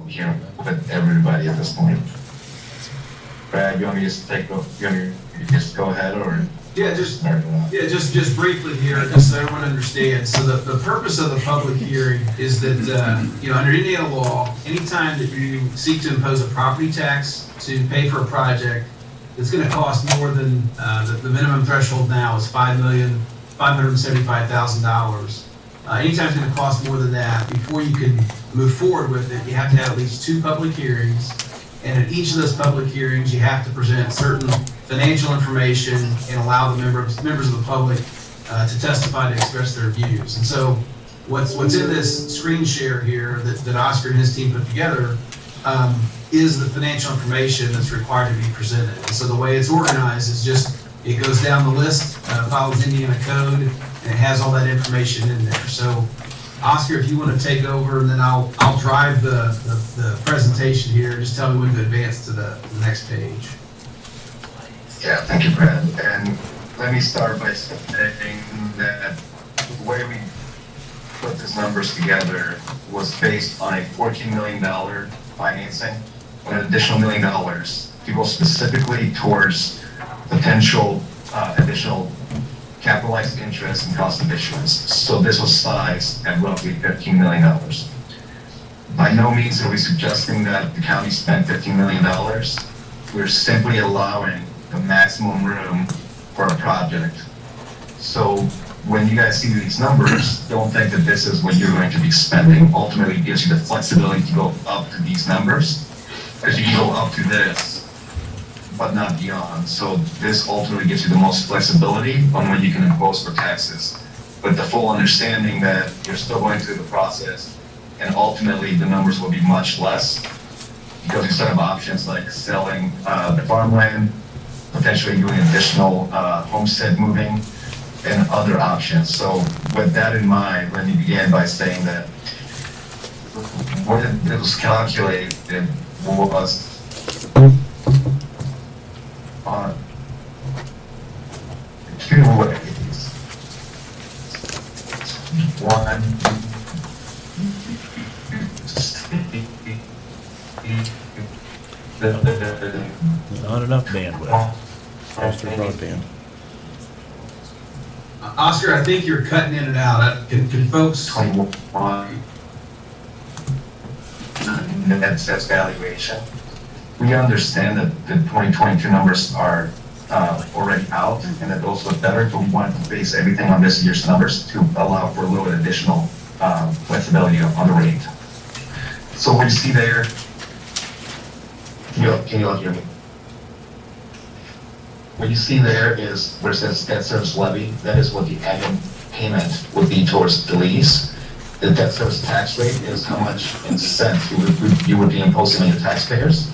hearing with everybody at this point. Brad, you want me to just you want me to just go ahead or? Just briefly here, just so everyone understands. So the purpose of the public hearing is that, under Indiana law, anytime that you seek to impose a property tax to pay for a project that's going to cost more than the minimum threshold now is $5,575,000. Anytime it's going to cost more than that, before you can move forward with it, you have to have at least 2 public hearings. And at each of those public hearings, you have to present certain financial information and allow the members of the public to testify to express their views. And so what's in this screen share here that Oscar and his team put together is the financial information that's required to be presented. And so the way it's organized is just, it goes down the list, follows Indiana code, and it has all that information in there. So Oscar, if you want to take over, and then I'll drive the presentation here. Just tell me when to advance to the next page. Yeah, thank you, Brad. And let me start by saying that the way we put these numbers together was based on a $14 million financing and an additional $1 million to go specifically towards potential additional capitalized interest and cost of issuance. So this was sized at roughly $15 million. By no means are we suggesting that the county spent $15 million. We're simply allowing the maximum room for a project. So when you guys see these numbers, don't think that this is what you're going to be spending. Ultimately, it gives you the flexibility to go up to these numbers, because you can go up to this, but not beyond. So this ultimately gives you the most flexibility on what you can impose for taxes, with the full understanding that you're still going through the process, and ultimately the numbers will be much less, because you still have options like selling the farmland, potentially doing additional homestead moving, and other options. So with that in mind, let me begin by saying that what it was calculated was on 2 ways. One, Not enough bandwidth. Faster broadband. Oscar, I think you're cutting in and out. Can folks? 21 net assessed valuation. We understand that the 2022 numbers are already out and that those look better, but we wanted to base everything on this year's numbers to allow for a little bit additional flexibility on the rate. So what you see there, can you all hear me? What you see there is where it says debt service levy. That is what the annual payment would be towards the lease. The debt service tax rate is how much in cents you would be imposing on your taxpayers.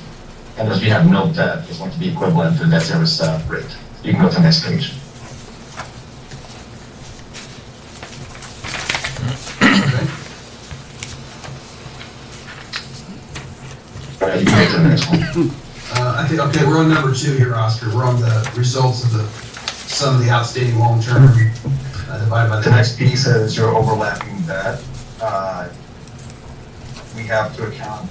And as we have no debt, it's going to be equivalent to the debt service rate. You can go to the next page. All right, you can go to the next one. I think, okay, we're on number 2 here, Oscar. We're on the results of the sum of the outstanding long-term divided by The next piece is your overlapping debt. We have to account.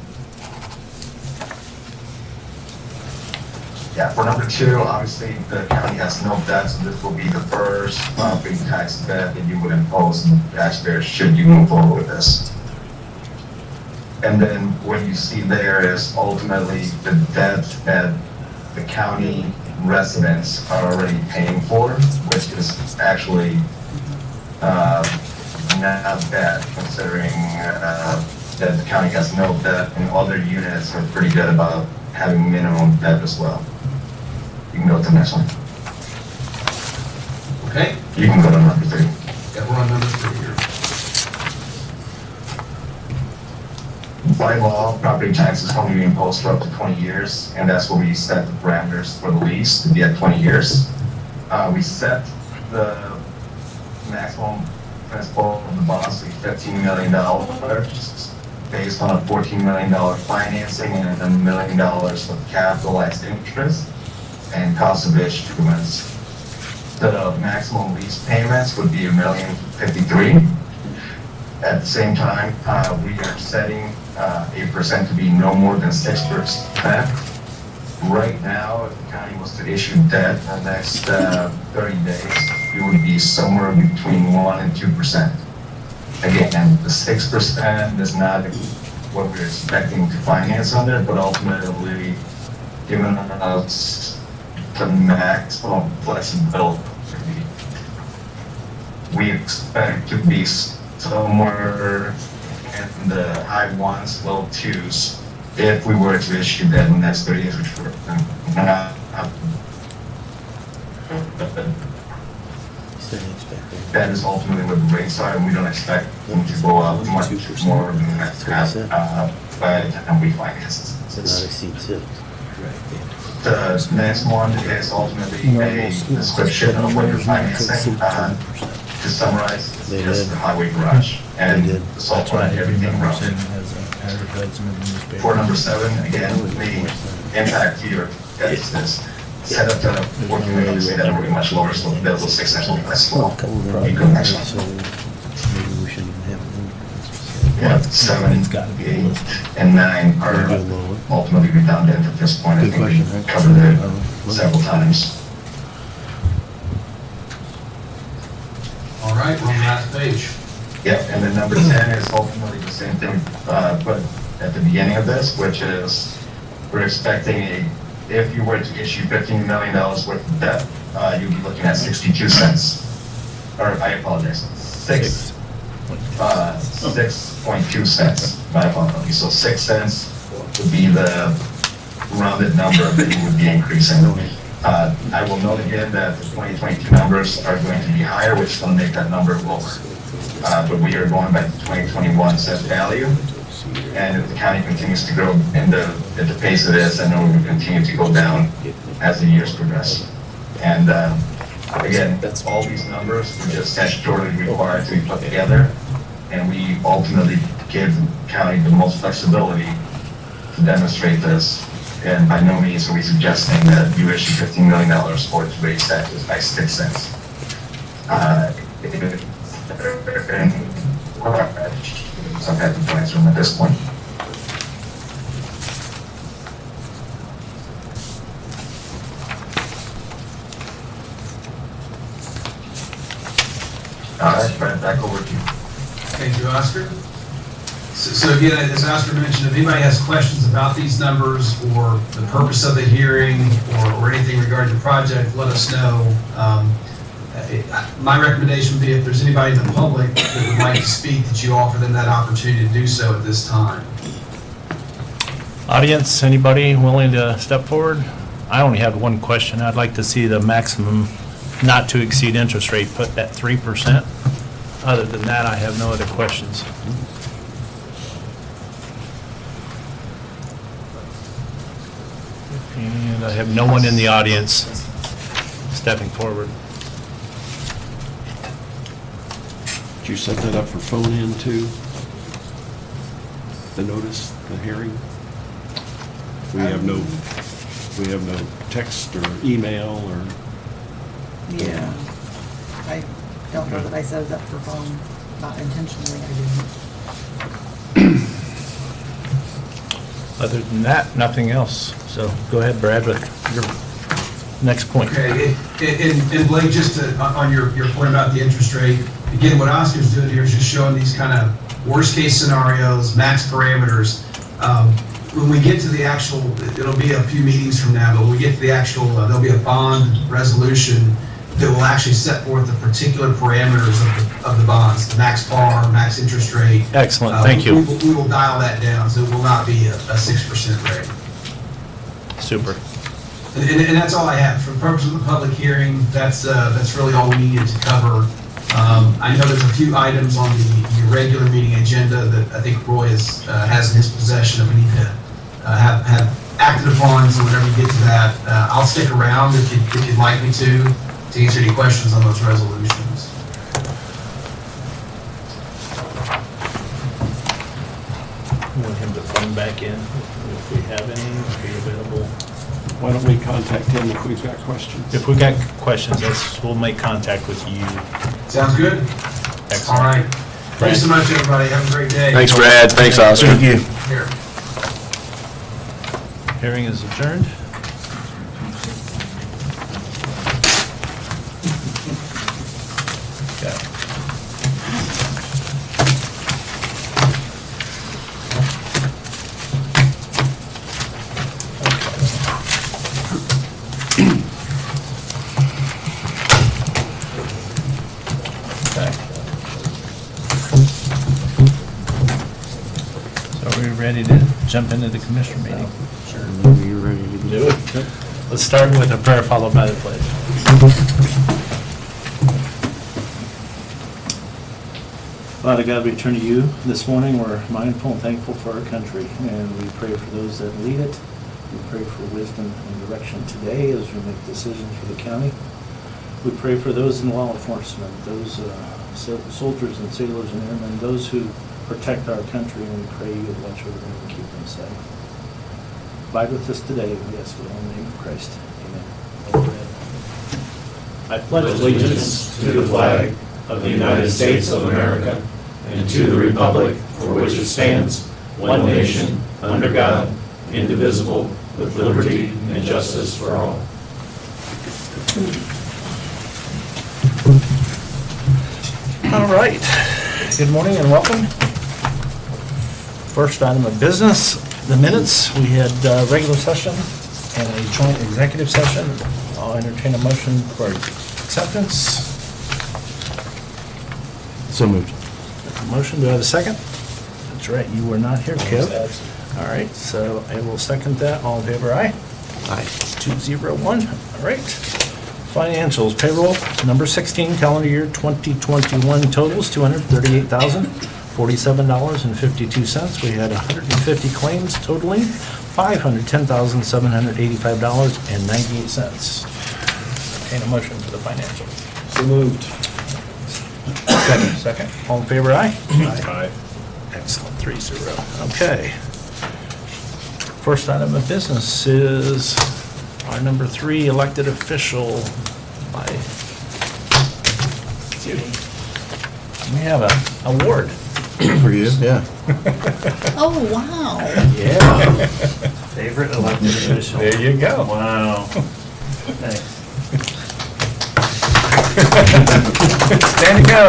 Yeah, for number 2, obviously the county has no debt, so this will be the first property tax debt that you would impose on the taxpayers should you move forward with this. And then what you see there is ultimately the debt that the county residents are already paying for, which is actually not bad considering that the county has no debt and other units are pretty good about having minimum debt as well. You can go to the next one. Okay. You can go to number 3. Yeah, we're on number 3 here. By law, property taxes can only be imposed for up to 20 years, and that's what we set the parameters for the lease to be at 20 years. We set the maximum principal of the bonds to be $15 million based on a $14 million financing and $1 million of capitalized interest and cost of issuance. The maximum lease payments would be $1,053,000. At the same time, we are setting 8% to be no more than 6%. Right now, if the county was to issue debt in the next 30 days, it would be somewhere between 1 and 2%. Again, the 6% is not what we're expecting to finance on it, but ultimately, given us the maximum flexibility, we expect to be somewhere in the high 1s, low 2s, if we were to issue that in the next 30 years, which we're not. That is ultimately what the rates are, and we don't expect them to go up much more than that by the time we finance this. The next one is ultimately a description of what you're financing. To summarize, it's just the highway garage and the salt plant, everything around it. For number 7, again, the impact to your debt is this. Set up the working rate that will be much lower, so that will 6 cents will be less low. You can actually, yeah, 7, 8, and 9 are ultimately redundant at this point. I think we covered it several times. All right, we're on the last page. Yep, and then number 10 is ultimately the same thing, but at the beginning of this, which is we're expecting if you were to issue $15 million worth of debt, you'd be looking at 62 cents. Or I apologize, 6.2 cents. My apologies. So 6 cents would be the rounded number that you would be increasing. I will note again that the 2022 numbers are going to be higher, which is going to make that number lower. But we are going back to 2021 set value. And if the county continues to grow at the pace it is, I know we will continue to go down as the years progress. And again, all these numbers are just statutorily required to be put together. And we ultimately give the county the most flexibility to demonstrate this. And by no means are we suggesting that you issue $15 million or to raise taxes by 6 cents. Some type of answer at this point. All right, Brad, back over to you. Thank you, Oscar. So again, as Oscar mentioned, if anybody has questions about these numbers or the purpose of the hearing or anything regarding the project, let us know. My recommendation would be if there's anybody in the public that would like to speak, that you offer them that opportunity to do so at this time. Audience, anybody willing to step forward? I only have one question. I'd like to see the maximum not to exceed interest rate put at 3%. Other than that, I have no other questions. And I have no one in the audience stepping forward. Did you set that up for phone in too? The notice, the hearing? We have no text or email or? Yeah, I don't know that I set it up for phone, not intentionally, I didn't. Other than that, nothing else. So go ahead, Brad, with your next point. Okay, and Blake, just on your point about the interest rate, again, what Oscar's doing here is just showing these kind of worst-case scenarios, max parameters. When we get to the actual, it'll be a few meetings from now, but when we get to the actual, there'll be a bond resolution that will actually set forth the particular parameters of the bonds, the max par, max interest rate. Excellent, thank you. We will dial that down, so it will not be a 6% rate. Super. And that's all I have. For the purpose of the public hearing, that's really all we needed to cover. I know there's a few items on the regular meeting agenda that I think Roy has in his possession that we need to have acted upon. So whenever you get to that, I'll stick around if you'd like me to answer any questions on those resolutions. Want him to phone back in if we have any, be available. Why don't we contact him if we've got questions? If we got questions, we'll make contact with you. Sounds good? Excellent. All right. Thanks so much, everybody. Have a great day. Thanks, Brad. Thanks, Oscar. Thank you. Here. Hearing is adjourned. Okay. Okay. So are we ready to jump into the commissioner meeting? Whenever you're ready to Do it. Let's start with a prayer followed by the pledge. Father God, we turn to you this morning. We're mindful and thankful for our country, and we pray for those that lead it. We pray for wisdom and direction today as we make decisions for the county. We pray for those in law enforcement, those soldiers and sailors and airmen, those who protect our country, and we pray you would watch over them and keep them safe. Abide with us today, we ask in the name of Christ. Amen. I pledge allegiance to the flag of the United States of America and to the republic for which it stands, one nation, under God, indivisible, with liberty and justice for all. All right. Good morning and welcome. First item of business, the minutes. We had regular session and a joint executive session. I'll entertain a motion for acceptance. So moved. Motion, do I have a second? That's right, you were not here, Kev. All right, so I will second that. All in favor, aye? Aye. 201, all right. Financials, payroll, number 16, calendar year 2021 totals, $238,047.52. We had 150 claims totaling $510,785.98. Entertain a motion for the financials. So moved. Second. All in favor, aye? Aye. Excellent, 3-0. Okay. First item of business is our number 3 elected official by Judy. We have a award. For you? Yeah. Oh, wow. Yeah. Favorite elected official. There you go. Wow. Thanks. Stand to go.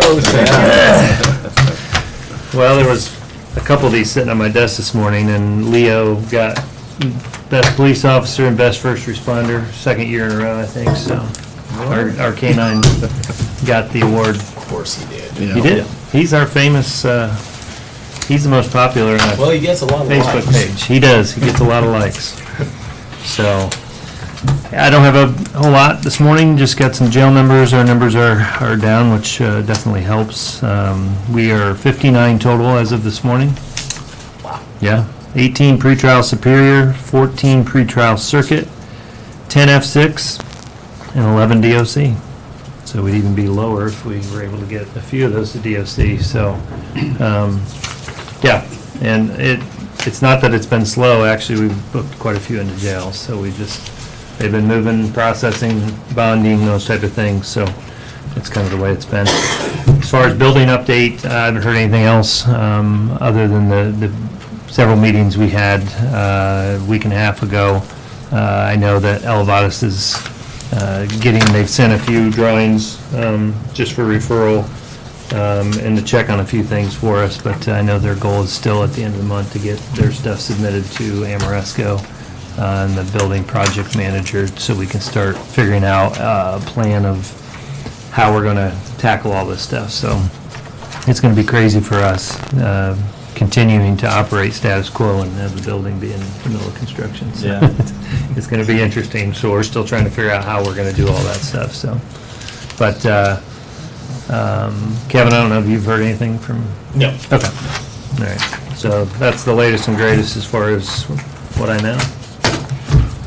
Well, there was a couple of these sitting on my desk this morning, and Leo got best police officer and best first responder, second year in a row, I think, so. Our K-9 got the award. Of course he did. He did. He's our famous, he's the most popular on our Well, he gets a lot of Facebook likes. page. He does. He gets a lot of likes. So, I don't have a whole lot this morning, just got some jail numbers. Our numbers are down, which definitely helps. We are 59 total as of this morning. Wow. Yeah, 18 pretrial superior, 14 pretrial circuit, 10 F6, and 11 DOC. So we'd even be lower if we were able to get a few of those to DOC. So, yeah, and it's not that it's been slow. Actually, we've booked quite a few into jail. So they've been moving, processing, bonding, those type of things. So it's kind of the way it's been. As far as building update, I haven't heard anything else other than the several meetings we had a week and a half ago. I know that Elevatus is they've sent a few drawings just for referral and to check on a few things for us, but I know their goal is still at the end of the month to get their stuff submitted to Amoresco and the building project manager, so we can start figuring out a plan of how we're going to tackle all this stuff. So it's going to be crazy for us continuing to operate status quo and have the building be in the middle of construction. So Yeah. it's going to be interesting. So we're still trying to figure out how we're going to do all that stuff. So, but Kevin, I don't know if you've heard anything from. No. Okay. All right. So that's the latest and greatest as far as what I know.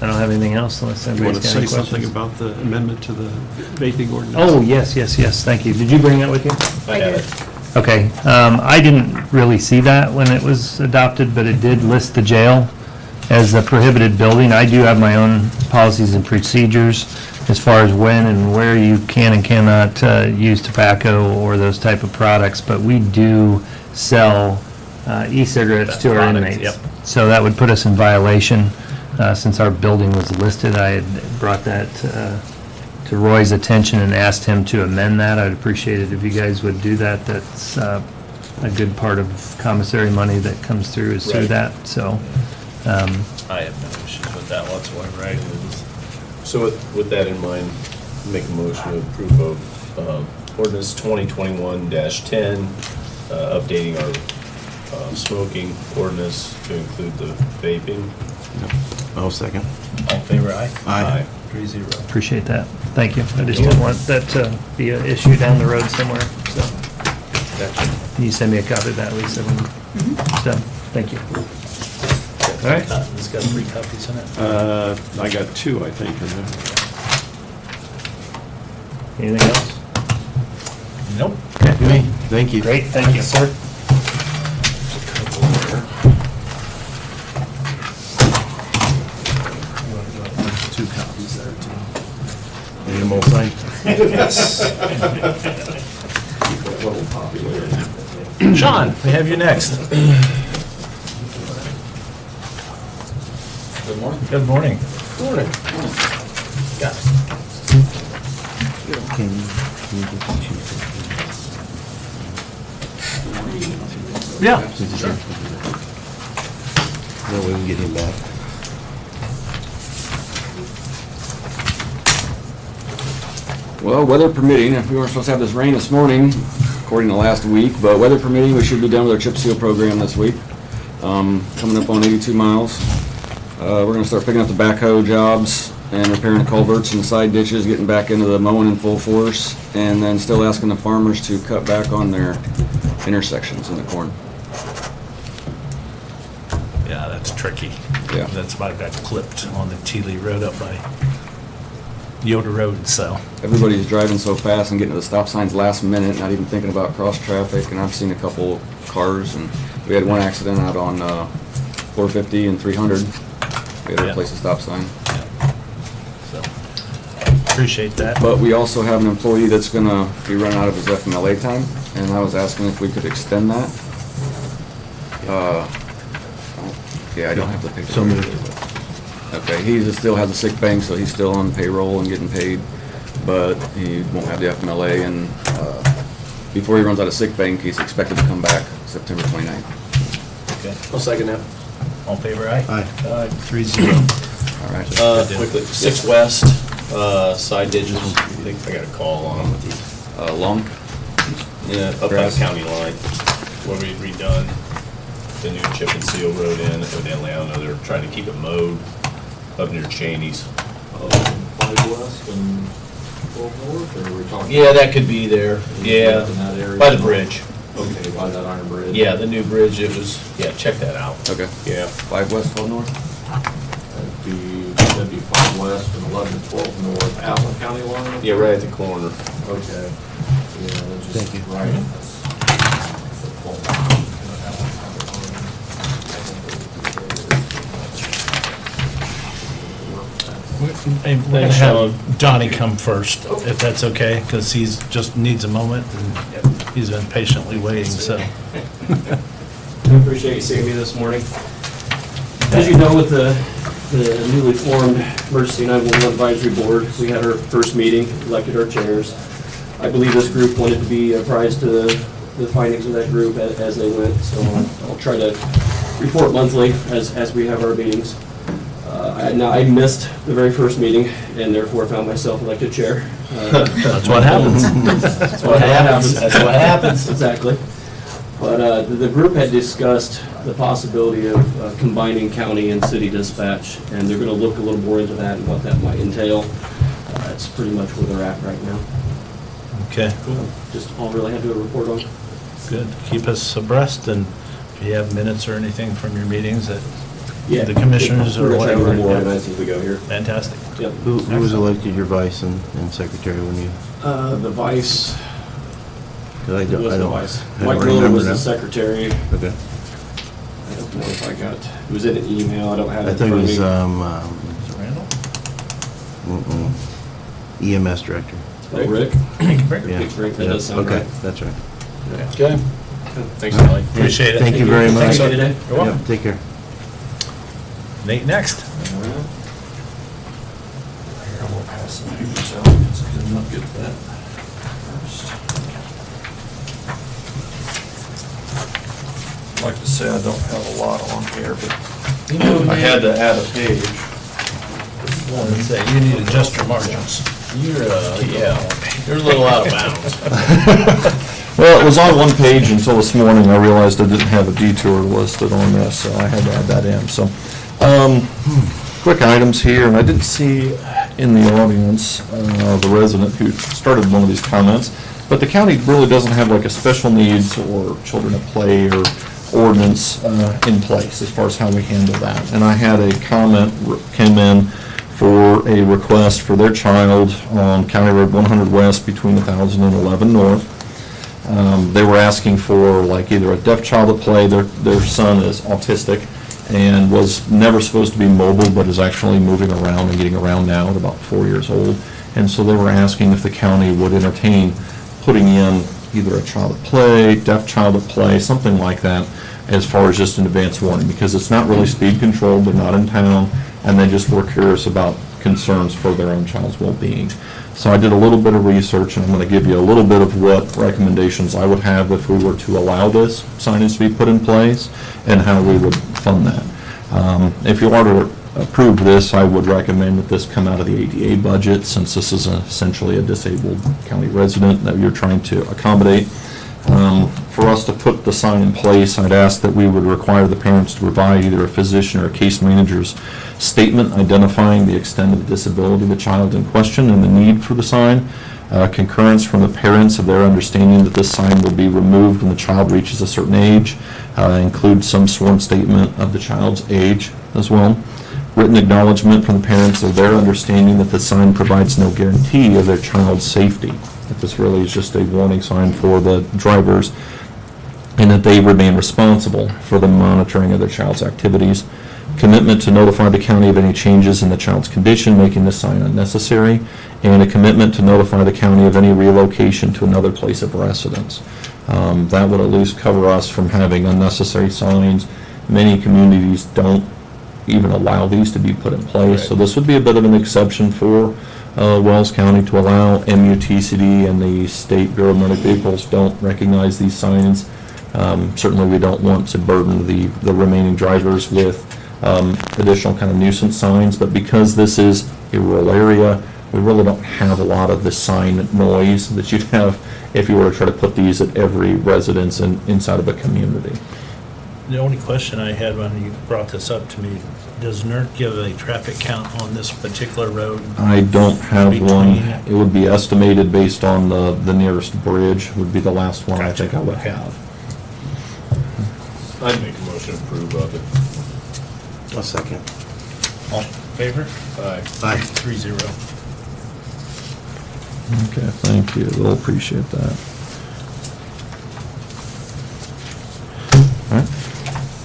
I don't have anything else unless You want anybody's to got any say something questions. about the amendment to the vaping ordinance? Oh, yes, thank you. Did you bring that with you? I did. Okay, I didn't really see that when it was adopted, but it did list the jail as a prohibited building. I do have my own policies and procedures. as far as when and where you can and cannot use tobacco or those type of products, but we do sell e-cigarettes to our Product, inmates. yep. So that would put us in violation. Since our building was listed, I had brought that to Roy's attention and asked him to amend that. I'd appreciate it if you guys would do that. That's a good part of commissary money that comes through is through Right. that, so. I have no issues with that whatsoever, right? So with that in mind, make a motion to approve of ordinance 2021-10, updating our smoking ordinance to include the vaping. I'll second. All in favor, aye? Aye. 3-0. Appreciate that. Thank you. I just didn't want that to be an issue down the road somewhere, so. Gotcha. Can you send me a copy of that, Lisa, when it's done? Thank you. All right. It's got 3 copies in it. I got 2, I think, in there. Anything else? Nope. Okay. Thank you. Great, thank you, sir. Two copies there, too. Need them all signed? Sean, we have you next. Good morning. Good morning. Morning. Got it. Can you get the chief? Yeah. That way we can get him back. Well, weather permitting, if we weren't supposed to have this rain this morning, according to last week, but weather permitting, we should be done with our chip seal program this week. Coming up on 82 miles. We're gonna start picking up the backhoe jobs and repairing the culverts and side ditches, getting back into the mowing in full force, and then still asking the farmers to cut back on their intersections in the corn. Yeah, that's tricky. Yeah. That's why I got clipped on the Teely Road up by Yoder Road, so. Everybody's driving so fast and getting to the stop signs last minute, not even thinking about cross traffic, and I've seen a couple cars, and we had one accident out on 450 and 300. We had to Yeah. replace a stop sign. So, appreciate that. But we also have an employee that's gonna be running out of his FMLA time, and I was asking if we could extend that. Yeah, I don't have the picture. So moved. Okay, he still has a sick bank, so he's still on payroll and getting paid, but he won't have the FMLA, and before he runs out of sick bank, he's expected to come back September 29th. Okay. I'll second that. All in favor, aye? Aye. 3-0. All right. Quickly, 6 West, side ditches, I think I got a call on them. Long? Yeah, up by the Grass. county line, where we redone the new chip and seal road in, evidently, I don't know, they're trying to keep it mowed up near Cheney's. 5 West and 12 North, or are we talking? Yeah, that could be there, yeah, In that area? by the bridge. Okay, by that iron bridge? Yeah, the new bridge, it was, yeah, check that out. Okay. Yeah. 5 west, 12 north? That'd be 5 West and 11 and 12 North, Allen County line? Yeah, right at the corner. Okay. Yeah, that's Thank you. just right. That's the 12 Allen County line. We're gonna have Donnie come first, if that's okay, because he's, just needs a moment, and he's been patiently waiting, so. I appreciate you seeing me this morning. As you know, with the newly formed Emergency 911 Advisory Board, we had our first meeting, elected our chairs. I believe this group wanted to be apprised to the findings of that group as they went, so I'll try to report monthly as we have our meetings. Now, I missed the very first meeting, and therefore found myself elected chair. That's what happens. That's what happens. That's what happens. Exactly. But the group had discussed the possibility of combining county and city dispatch, and they're going to look a little more into that and what that might entail. That's pretty much where they're at right now. Okay, Just all really had to report on. good. Keep us abreast, and if you have minutes or anything from your meetings that Yeah. the commissioners or We're gonna try to whatever. learn more yeah. organized as we go here. Fantastic. Yep. Who was elected your vice and secretary when you, The vice 'cause I was don't the vice. I don't Mike Miller remember was the now. secretary. Okay. I don't know if I got, it was in an email, I don't have it I in think it front was, of me. Randall? mm-mm. EMS director. Rick? Yeah. Rick, that does sound Okay, right. that's right. Okay. Thanks, Kelly. Appreciate it. Thank you very much. Thank you today. You're welcome. Yeah, take care. Nate, next. Here, I will pass the papers out, because I did not get that first. I'd like to say I don't have a lot on here, but I had to add a page. You need to adjust your margins. You're a little out of bounds. Well, it was on one page until this morning. I realized I didn't have a detour listed on this, so I had to add that in. So, quick items here, and I didn't see in the audience the resident who started one of these comments, but the county really doesn't have like a special needs or children at play or ordinance in place as far as how we handle that. And I had a comment came in for a request for their child on County Road 100 West between 1000 and 11 North. They were asking for like either a deaf child at play, their son is autistic and was never supposed to be mobile, but is actually moving around and getting around now at about 4 years old. And so they were asking if the county would entertain putting in either a child at play, deaf child at play, something like that, as far as just an advance warning, because it's not really speed controlled, they're not in town, and they just were curious about concerns for their own child's well-being. So I did a little bit of research, and I'm going to give you a little bit of what recommendations I would have if we were to allow this signage to be put in place, and how we would fund that. If you are to approve this, I would recommend that this come out of the ADA budget, since this is essentially a disabled county resident that you're trying to accommodate. For us to put the sign in place, I'd ask that we would require the parents to provide either a physician or a case manager's statement identifying the extent of the disability of the child in question and the need for the sign. Concurrence from the parents of their understanding that this sign will be removed when the child reaches a certain age. Include some sworn statement of the child's age as well. Written acknowledgement from the parents of their understanding that the sign provides no guarantee of their child's safety. That this really is just a warning sign for the drivers, and that they remain responsible for the monitoring of their child's activities. Commitment to notify the county of any changes in the child's condition, making the sign unnecessary, and a commitment to notify the county of any relocation to another place of residence. That would at least cover us from having unnecessary signs. Many communities don't even allow these to be put in place, so this would be a bit of an exception for Wells County to allow. MUTCD and the State Bureau of Motor Vehicles don't recognize these signs. Certainly we don't want to burden the remaining drivers with additional kind of nuisance signs, but because this is a rural area, we really don't have a lot of the sign noise that you'd have if you were to try to put these at every residence inside of a community. The only question I had when you brought this up to me, does NERC give a traffic count on this particular road? I don't have one. Between- It would be estimated based on the nearest bridge, would be the last one I Gotcha. think I would Okay. have. I'd make a motion to approve of it. A second. All in favor? Aye. Aye. 3-0. Okay, thank you. We'll appreciate that. All right.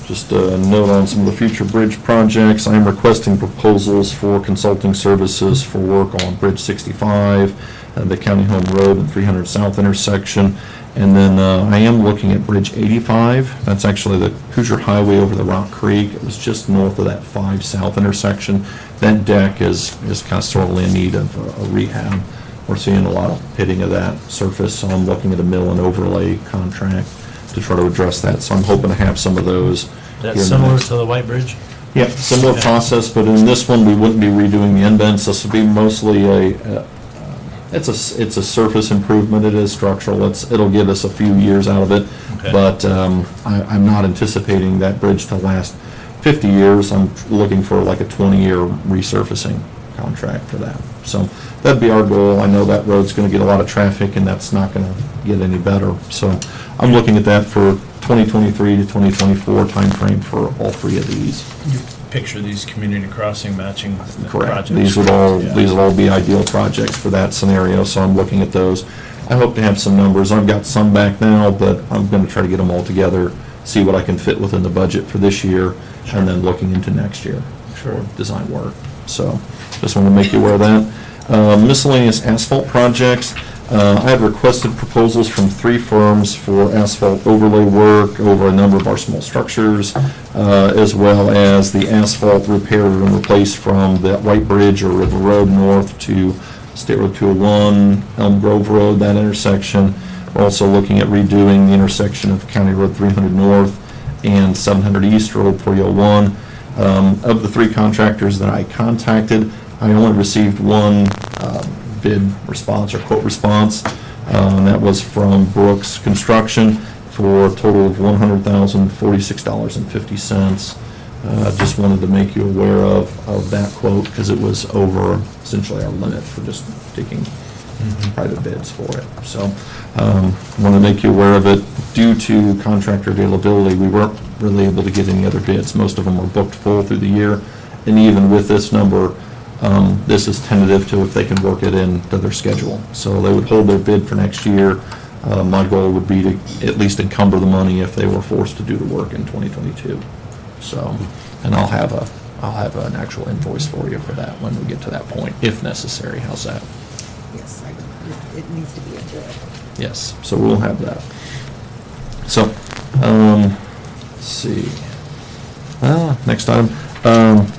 Just a note on some of the future bridge projects. I am requesting proposals for consulting services for work on Bridge 65, the County Home Road and 300 South intersection. And then I am looking at Bridge 85. That's actually the Hoosier Highway over the Rock Creek. It was just north of that 5 South intersection. That deck is kind of sorely in need of a rehab. We're seeing a lot of pitting of that surface, so I'm looking at a mill and overlay contract to try to address that. So I'm hoping to have some of those. That's here in the similar next- to the White Bridge? Yeah, similar Okay. process, but in this one, we wouldn't be redoing the indents. This would be mostly it's a surface improvement. It is structural. It'll give us a few years out of it. Okay. But I'm not anticipating that bridge to last 50 years. I'm looking for like a 20-year resurfacing contract for that. So that'd be our goal. I know that road's going to get a lot of traffic, and that's not going to get any better. So I'm looking at that for 2023 to 2024 timeframe for all three of these. You picture these community crossing matching the Correct. projects. These would all, Yeah. these would all be ideal projects for that scenario, so I'm looking at those. I hope to have some numbers. I've got some back now, but I'm gonna try to get them all together, see what I can fit within the budget for this year, and then looking into next year for design work. So, just want to make you aware of that. Miscellaneous asphalt projects. I had requested proposals from 3 firms for asphalt overlay work over a number of our small structures, as well as the asphalt repair and replace from the White Bridge or River Road north to State Road 201, Elm Grove Road, that intersection. We're also looking at redoing the intersection of County Road 300 North and 700 East Road 301. Of the 3 contractors that I contacted, I only received one bid response or quote response. That was from Brooks Construction for a total of $100,046.50. Just wanted to make you aware of that quote because it was over essentially our limit for just taking private bids for it. So, want to make you aware of it. Due to contractor availability, we weren't really able to get any other bids. Most of them were booked full through the year. And even with this number, this is tentative to if they can work it into their schedule. So they would hold their bid for next year. My goal would be to at least encumber the money if they were forced to do the work in 2022. So, and I'll have an actual invoice for you for that when we get to that point, if necessary. How's that? Yes, it needs to be a bid. Yes, so we'll have that. So, let's see. Next item,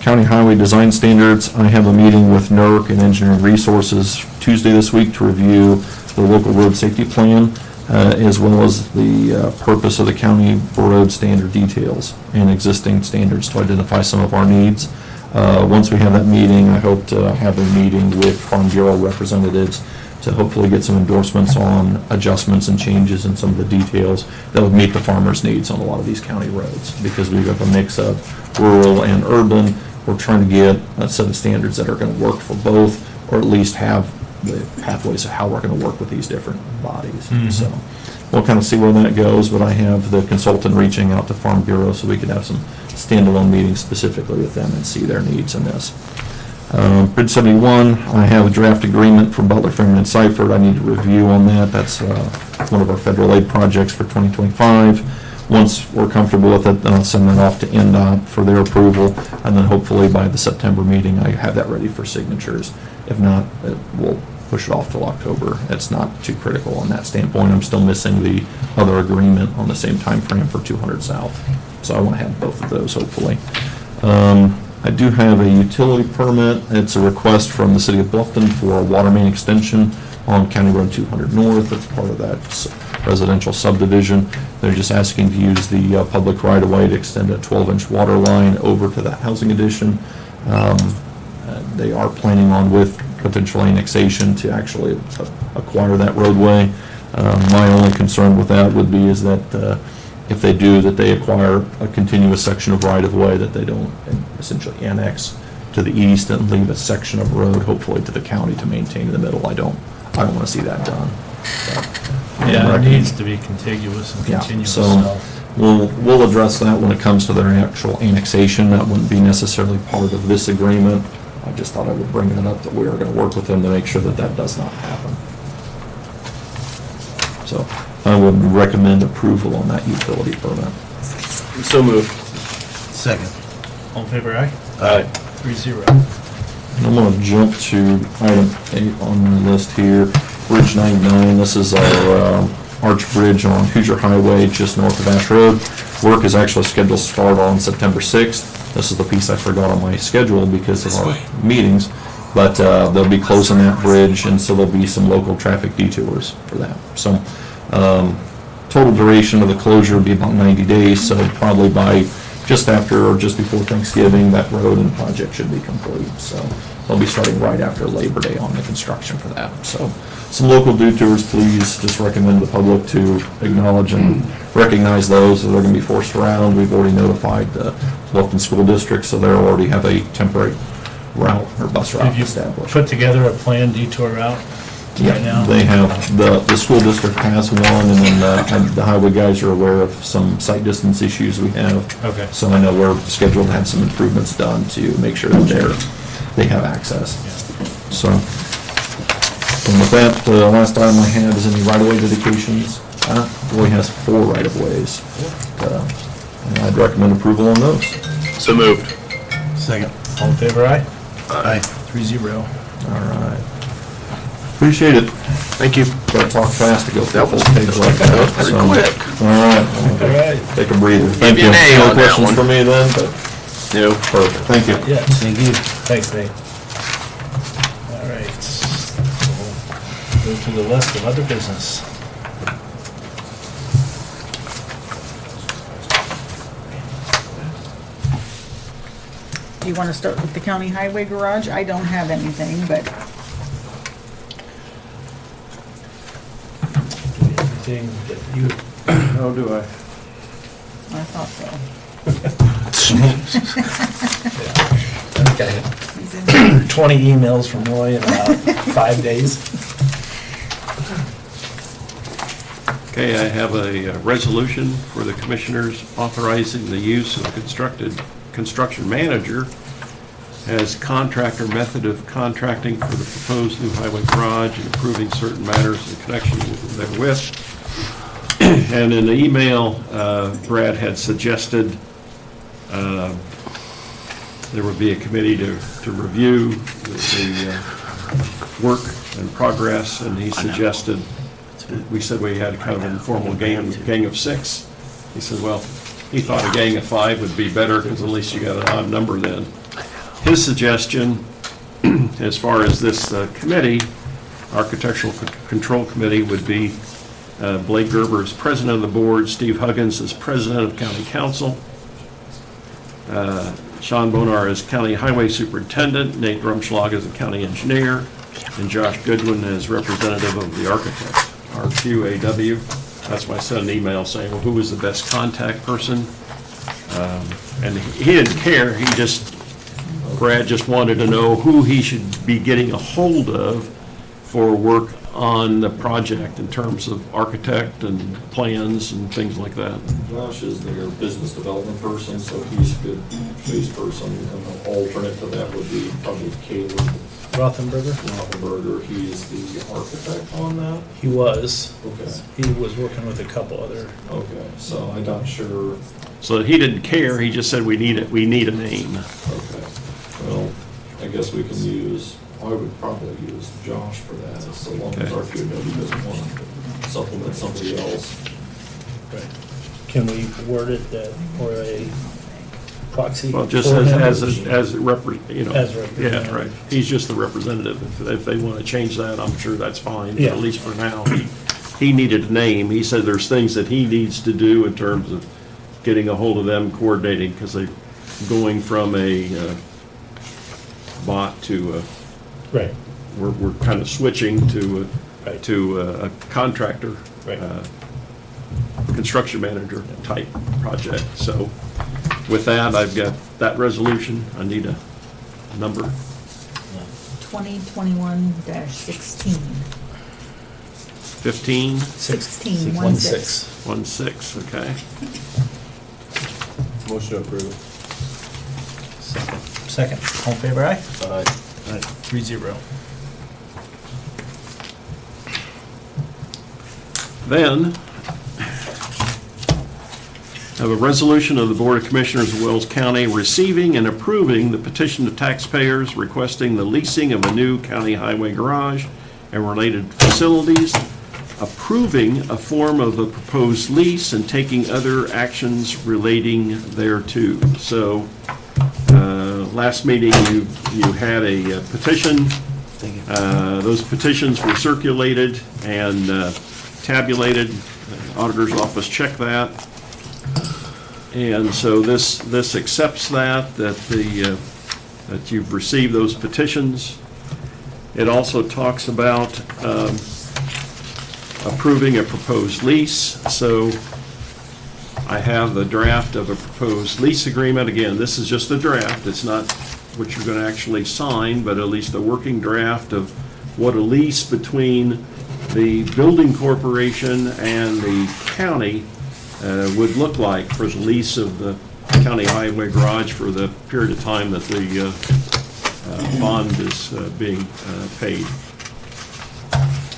County Highway Design Standards. I have a meeting with NERC and Engineering Resources Tuesday this week to review the local road safety plan, as well as the purpose of the county road standard details and existing standards to identify some of our needs. Once we have that meeting, I hope to have a meeting with Farm Bureau representatives to hopefully get some endorsements on adjustments and changes in some of the details that would meet the farmers' needs on a lot of these county roads. Because we have a mix of rural and urban, we're trying to get a set of standards that are going to work for both, or at least have the pathways of how we're going to work with these different bodies. So we'll kind of see where that goes, but I have the consultant reaching out to Farm Bureau so we could have some standalone meetings specifically with them and see their needs in this. Bridge 71, I have a draft agreement for Butler, Freeman, and Seifert. I need to review on that. That's one of our federal aid projects for 2025. Once we're comfortable with it, then I'll send that off to NDOT for their approval, and then hopefully by the September meeting, I have that ready for signatures. If not, we'll push it off till October. It's not too critical on that standpoint. I'm still missing the other agreement on the same time frame for 200 South. So I want to have both of those, hopefully. I do have a utility permit. It's a request from the city of Bluffton for a water main extension on County Road 200 North. It's part of that residential subdivision. They're just asking to use the public right-of-way to extend a 12-inch water line over to that housing addition. They are planning on, with potential annexation, to actually acquire that roadway. My only concern with that would be is that if they do, that they acquire a continuous section of right-of-way, that they don't essentially annex to the east and leave a section of road, hopefully to the county to maintain in the middle. I don't want to see that done. So, Yeah, it needs to be contiguous and yeah, continuous. so we'll address that when it comes to their actual annexation. That wouldn't be necessarily part of this agreement. I just thought I would bring that up, that we are going to work with them to make sure that that does not happen. So I would recommend approval on that utility permit. So moved. Second. All in favor, aye? Aye. 3-0. And I'm going to jump to item 8 on the list here. Bridge 99, this is our arch bridge on Hoosier Highway just north of Ash Road. Work is actually scheduled to start on September 6th. This is the piece I forgot on my schedule because of our meetings. But they'll be closing that bridge, and so there'll be some local traffic detours for that. So total duration of the closure would be about 90 days, so probably by just after or just before Thanksgiving, that road and project should be complete. So they'll be starting right after Labor Day on the construction for that. So some local detours, please just recommend the public to acknowledge and recognize those. They're going to be forced around. We've already notified the Bluffton School District, so they already have a temporary route or bus route Have you established. put together a planned detour route right now? They have, the school district has one, and then the highway guys are aware of some site distance issues we have. Okay. So I know we're scheduled to have some improvements done to make sure that they have access. So, and with that, the last item I have is any right-of-way dedications. Boy has 4 right-of-ways. And I'd recommend approval on those. So moved. Second. All in favor, aye? Aye. 3-0. All right. Appreciate it. Thank you. Gotta talk fast to go through That a full was- page like that. that was pretty so- quick. All right. Take a breather. Thank you an A No on that questions one. for me then? No. Perfect, thank you. Yeah, thank you. Thanks, Nate. All right. We'll go to the list of other business. Do you want to start with the county highway garage? I don't have anything, but Anything that you, How do I? I thought so. okay. He's in. 20 emails from Roy in about 5 days. Okay, I have a resolution for the commissioners authorizing the use of construction manager as contractor method of contracting for the proposed new highway garage and approving certain matters in connection therewith. And in the email, Brad had suggested there would be a committee to review the work and progress, and he suggested, we said we had kind of an informal gang of 6. He said, well, he thought a gang of 5 would be better, because at least you got an odd number then. His suggestion, as far as this committee, Architectural Control Committee, would be Blake Gerber as president of the board, Steve Huggins as president of county council, Sean Bonar as county highway superintendent, Nate Rumschlag as a county engineer, and Josh Goodwin as representative of the architect, RQAW. That's why I sent an email saying, well, who was the best contact person? And he didn't care, Brad just wanted to know who he should be getting a hold of for work on the project in terms of architect and plans and things like that. Josh is their business development person, so he's a good face person. And the alternate to that would be probably Caleb Rothenberger. He's the architect on that. He was. Okay. He was working with a couple other. Okay, so I'm not sure. So he didn't care, he just said we need a name. Okay, well, I guess we can use, I would probably use Josh for that, so long as our QW doesn't want to supplement somebody else. Right. Can we word it that, or a proxy? Well, just for him? as a you know. As representative. Yeah, right. He's just the representative. If they want to change that, I'm sure that's fine. Yeah. At least for now, he needed a name. He said there's things that he needs to do in terms of getting a hold of them, coordinating, because they're going from a bot to a, Right. we're kind of switching to Right. a contractor. Right. Construction manager type project. So with that, I've got that resolution. I need a number. 2021-16. 15, 16, 16. 16, okay. Motion approved. Second. All in favor, aye? Aye. Aye. 3-0. Then, I have a resolution of the Board of Commissioners of Wells County receiving and approving the petition of taxpayers requesting the leasing of a new county highway garage and related facilities, approving a form of a proposed lease, and taking other actions relating thereto. So, last meeting, you had a petition. Those petitions were circulated and tabulated. Auditor's office checked that. And so this accepts that you've received those petitions. It also talks about approving a proposed lease. So I have the draft of a proposed lease agreement. Again, this is just a draft. It's not what you're going to actually sign, but at least a working draft of what a lease between the building corporation and the county would look like for the lease of the county highway garage for the period of time that the bond is being paid.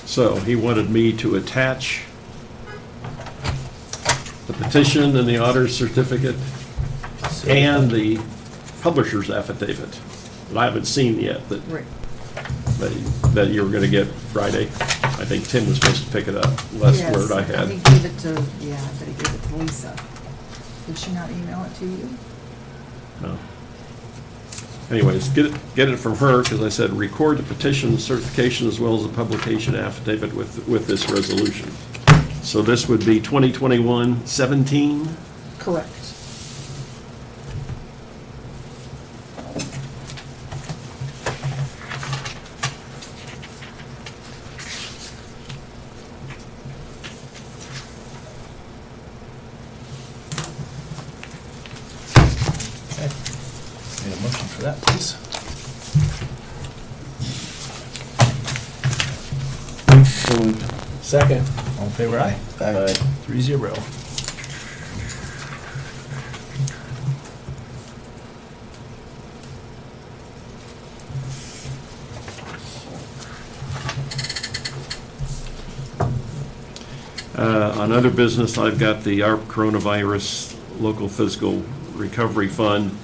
So he wanted me to attach the petition and the auditor's certificate and the publisher's affidavit that I haven't seen yet, that Right. that you were gonna get Friday. I think Tim was supposed to pick it up, last Yes, word I had. He gave it to, yeah, but he gave it to Lisa. Did she not email it to you? No. Anyways, get it from her, because I said, record the petition certification as well as the publication affidavit with this resolution. So this would be 2021-17? Correct. Need a motion for that, please. Second. All in favor, aye? Aye. 3-0. On other business, I've got the ARP Coronavirus Local Fiscal Recovery Fund.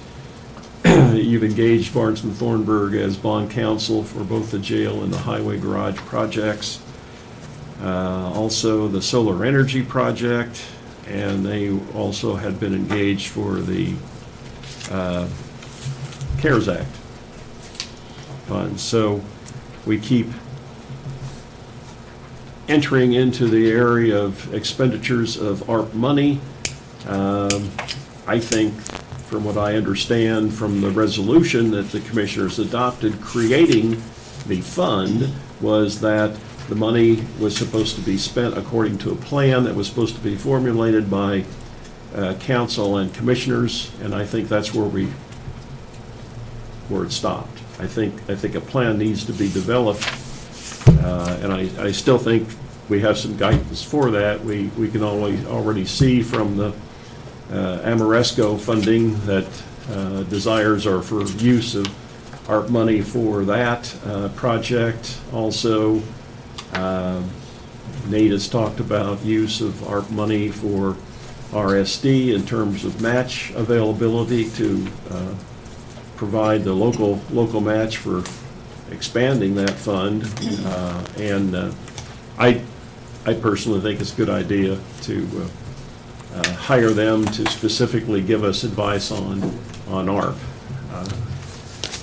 You've engaged Barnes and Thornburg as bond counsel for both the jail and the highway garage projects. Also, the solar energy project, and they also had been engaged for the CARES Act fund. So we keep entering into the area of expenditures of ARP money. I think, from what I understand from the resolution that the commissioners adopted creating the fund, was that the money was supposed to be spent according to a plan that was supposed to be formulated by council and commissioners, and I think that's where it stopped. I think a plan needs to be developed, and I still think we have some guidance for that. We can already see from the Amoresco funding that desires are for use of ARP money for that project. Also, Nate has talked about use of ARP money for RSD in terms of match availability to provide the local match for expanding that fund. And I personally think it's a good idea to hire them to specifically give us advice on ARP.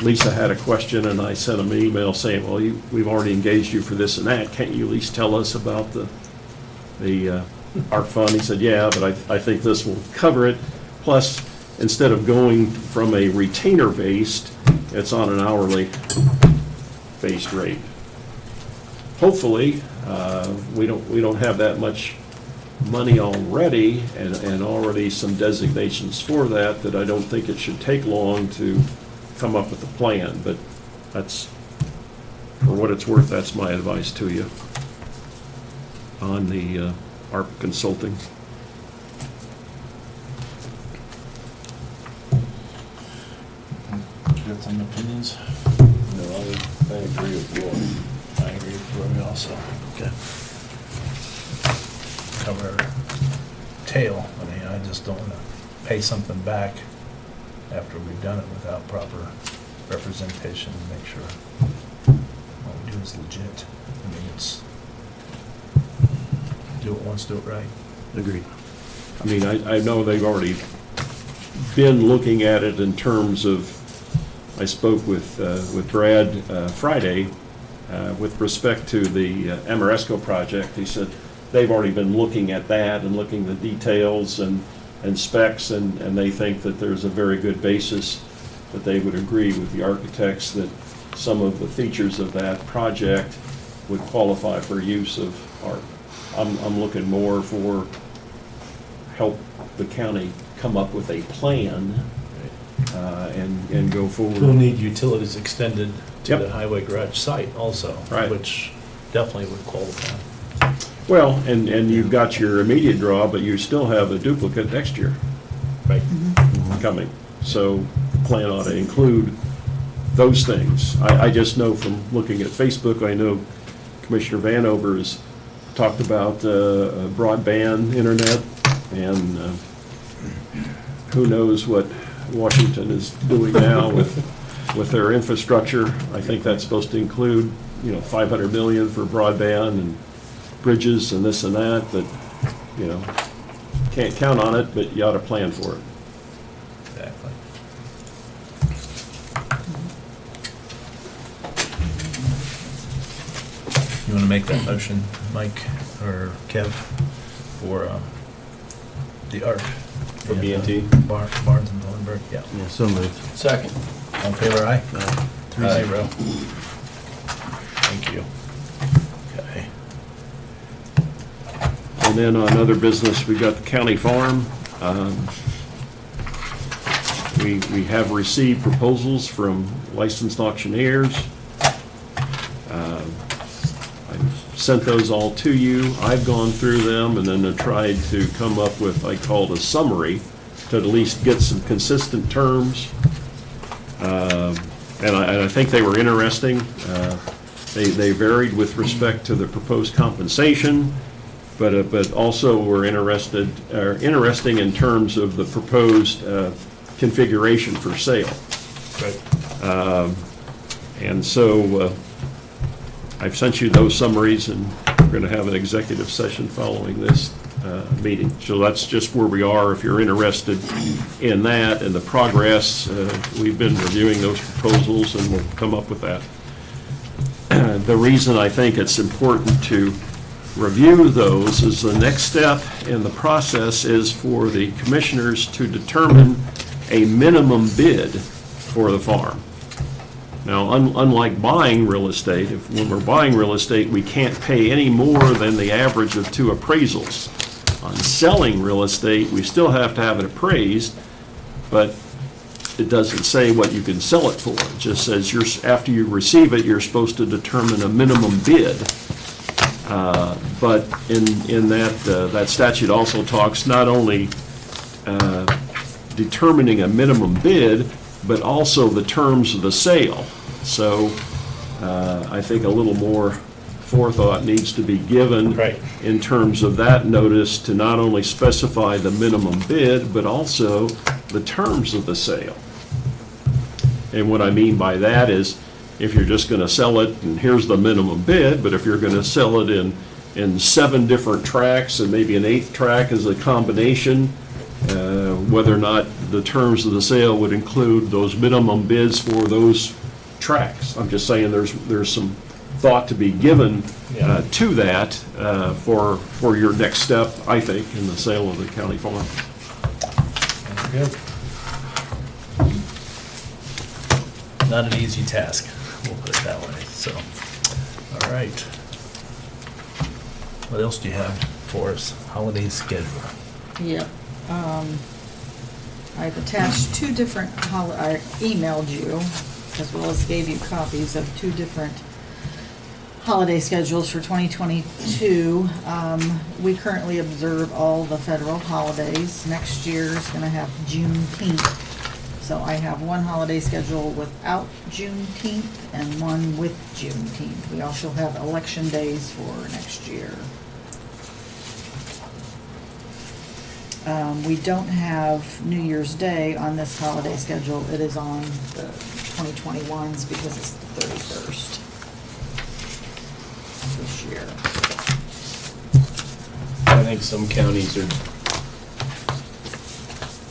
Lisa had a question, and I sent them an email saying, well, we've already engaged you for this and that. Can't you at least tell us about the ARP fund? He said, yeah, but I think this will cover it. Plus, instead of going from a retainer-based, it's on an hourly-based rate. Hopefully, we don't have that much money already, and already some designations for that I don't think it should take long to come up with a plan, but that's, for what it's worth, that's my advice to you on the ARP consulting. Got some opinions? No, I agree with you. I agree with Roy also. Okay. Cover our tail. I mean, I just don't want to pay something back after we've done it without proper representation and make sure what we do is legit. I mean, it's, do it once, do it right. Agreed. I mean, I know they've already been looking at it in terms of, I spoke with Brad Friday with respect to the Amoresco project. He said they've already been looking at that and looking at the details and specs, and they think that there's a very good basis that they would agree with the architects that some of the features of that project would qualify for use of ARP. I'm looking more for help the county come up with a plan and go forward. We'll need utilities extended to Yep. the highway garage site also, Right. which definitely would qualify. Well, and you've got your immediate draw, but you still have a duplicate next year Right. coming. So the plan ought to include those things. I just know from looking at Facebook, I know Commissioner Vanover has talked about broadband internet, and who knows what Washington is doing now with with their infrastructure. I think that's supposed to include, 500 million for broadband and bridges and this and that, but, can't count on it, but you ought to plan for it. Exactly. You want to make that motion, Mike or Kev, for the ARC? For B&T? Barnes and Thornburg, yeah. Yeah, so moved. Second. All in favor, aye? 3-0. Thank you. Okay. And then on other business, we got the county farm. We have received proposals from licensed auctioneers. I sent those all to you. I've gone through them and then tried to come up with, I called a summary, to at least get some consistent terms. And I think they were interesting. They varied with respect to the proposed compensation, but also were interesting in terms of the proposed configuration for sale. Right. And so I've sent you those summaries, and we're going to have an executive session following this meeting. So that's just where we are. If you're interested in that and the progress, we've been reviewing those proposals, and we'll come up with that. The reason I think it's important to review those is the next step in the process is for the commissioners to determine a minimum bid for the farm. Now, unlike buying real estate, when we're buying real estate, we can't pay any more than the average of 2 appraisals. On selling real estate, we still have to have it appraised, but it doesn't say what you can sell it for. It just says after you receive it, you're supposed to determine a minimum bid. But in that statute also talks not only determining a minimum bid, but also the terms of the sale. So I think a little more forethought needs to be given Right. in terms of that notice to not only specify the minimum bid, but also the terms of the sale. And what I mean by that is, if you're just going to sell it, and here's the minimum bid, but if you're going to sell it in 7 different tracks, and maybe an 8th track is a combination, whether or not the terms of the sale would include those minimum bids for those tracks. I'm just saying there's some thought to be given to that for your next step, I think, in the sale of the county farm. Good. Not an easy task, we'll put it that way, so. All right. What else do you have for us? Holiday schedule. Yep. I've attached 2 different, I emailed you, as well as gave you copies of 2 different holiday schedules for 2022. We currently observe all the federal holidays. Next year is gonna have Juneteenth. So I have one holiday schedule without Juneteenth and one with Juneteenth. We also have election days for next year. We don't have New Year's Day on this holiday schedule. It is on the 2021s because it's the 31st this year. I think some counties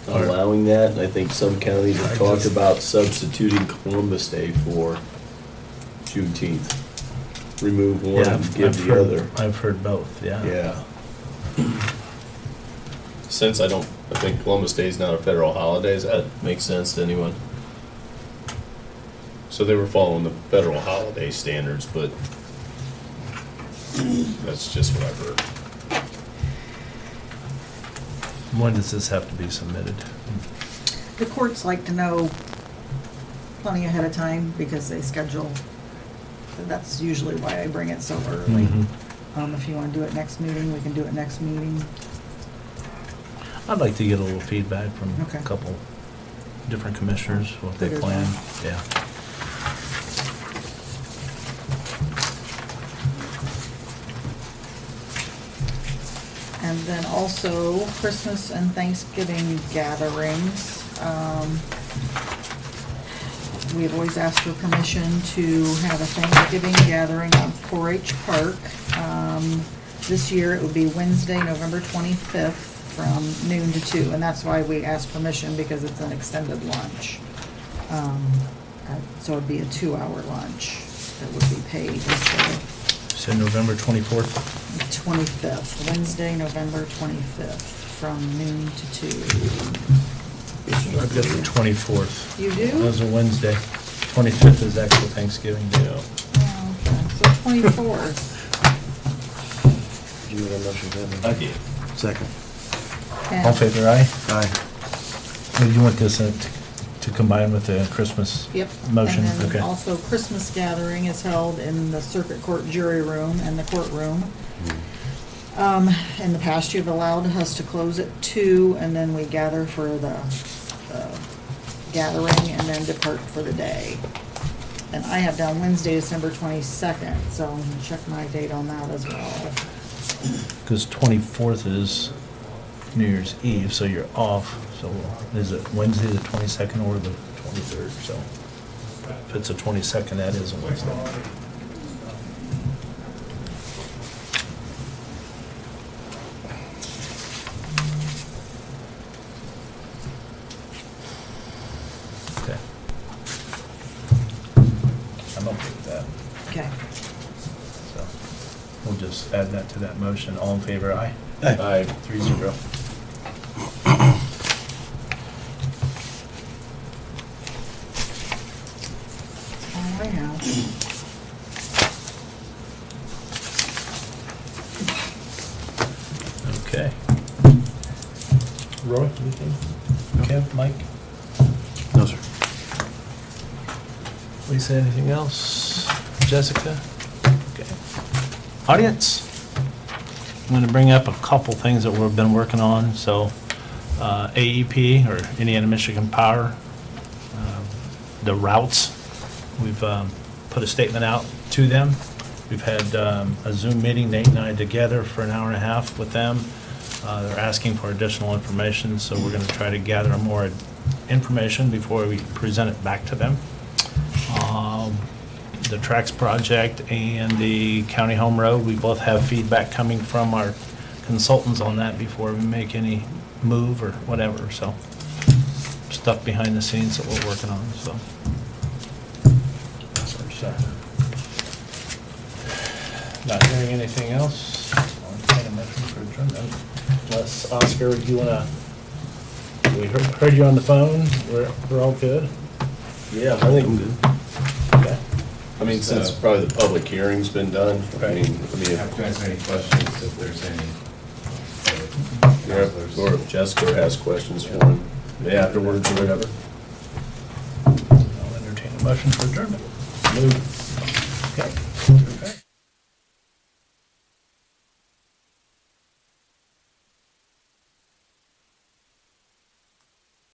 are allowing that, and I think some counties have talked about substituting Columbus Day for Juneteenth. Remove one, Yeah, and give the other. I've heard both, yeah. Yeah. Since I think Columbus Day is not a federal holiday, does that make sense to anyone? So they were following the federal holiday standards, but that's just what I've heard. When does this have to be submitted? The courts like to know plenty ahead of time because they schedule, that's usually why I bring it so early. If you want to do it next meeting, we can do it next meeting. I'd like to get a little feedback from Okay. a couple different commissioners, what they Good plan. idea. Yeah. And then also Christmas and Thanksgiving gatherings. we've always asked for permission to have a Thanksgiving gathering on 4-H Park. This year, it would be Wednesday, November 25th, from noon to 2, and that's why we asked permission, because it's an extended lunch. So it'd be a 2-hour lunch that would be paid instead of So November 24th? 25th, Wednesday, November 25th, from noon to 2. I've got the 24th. You do? That was a Wednesday. 25th is actual Thanksgiving Day. Oh, okay. So 24th. Do you want a motion for that? I did. Second. And- All in favor, aye? Aye. Well, you want this to combine with the Christmas Yep. motion? And then Okay. also Christmas gathering is held in the circuit court jury room and the courtroom. In the past, you've allowed us to close at 2, and then we gather for the gathering and then depart for the day. And I have down Wednesday, December 22nd, so I'm gonna check my date on that as well. Because 24th is New Year's Eve, so you're off. So is it Wednesday the 22nd or the 23rd? So if it's the 22nd, that is a Wednesday. Okay. I'm okay with that. Okay. So we'll just add that to that motion. All in favor, aye? Aye. 3-0. All I have. Okay. Roy, anything? Kev, Mike? No, sir. Lisa, anything else? Jessica? Okay. Audience? I'm gonna bring up a couple things that we've been working on, so, AEP, or Indiana Michigan Power, the routes, we've, put a statement out to them. We've had, a Zoom meeting, Nate and I together for an hour and a half with them. They're asking for additional information, so we're gonna try to gather more information before we present it back to them. The Trax project and the County Home Road, we both have feedback coming from our consultants on that before we make any move or whatever, so. Stuff behind the scenes that we're working on, so. Not hearing anything else? I'll entertain a motion for adjournment. Unless, Oscar, do you wanna, we heard you on the phone, we're all good? Yeah, I think, Okay. I mean, since probably the public hearing's been done, I mean, Have to answer any questions if there's any. or if Jessica has questions for him afterwards or whatever. I'll entertain a motion for adjournment. Move. Okay.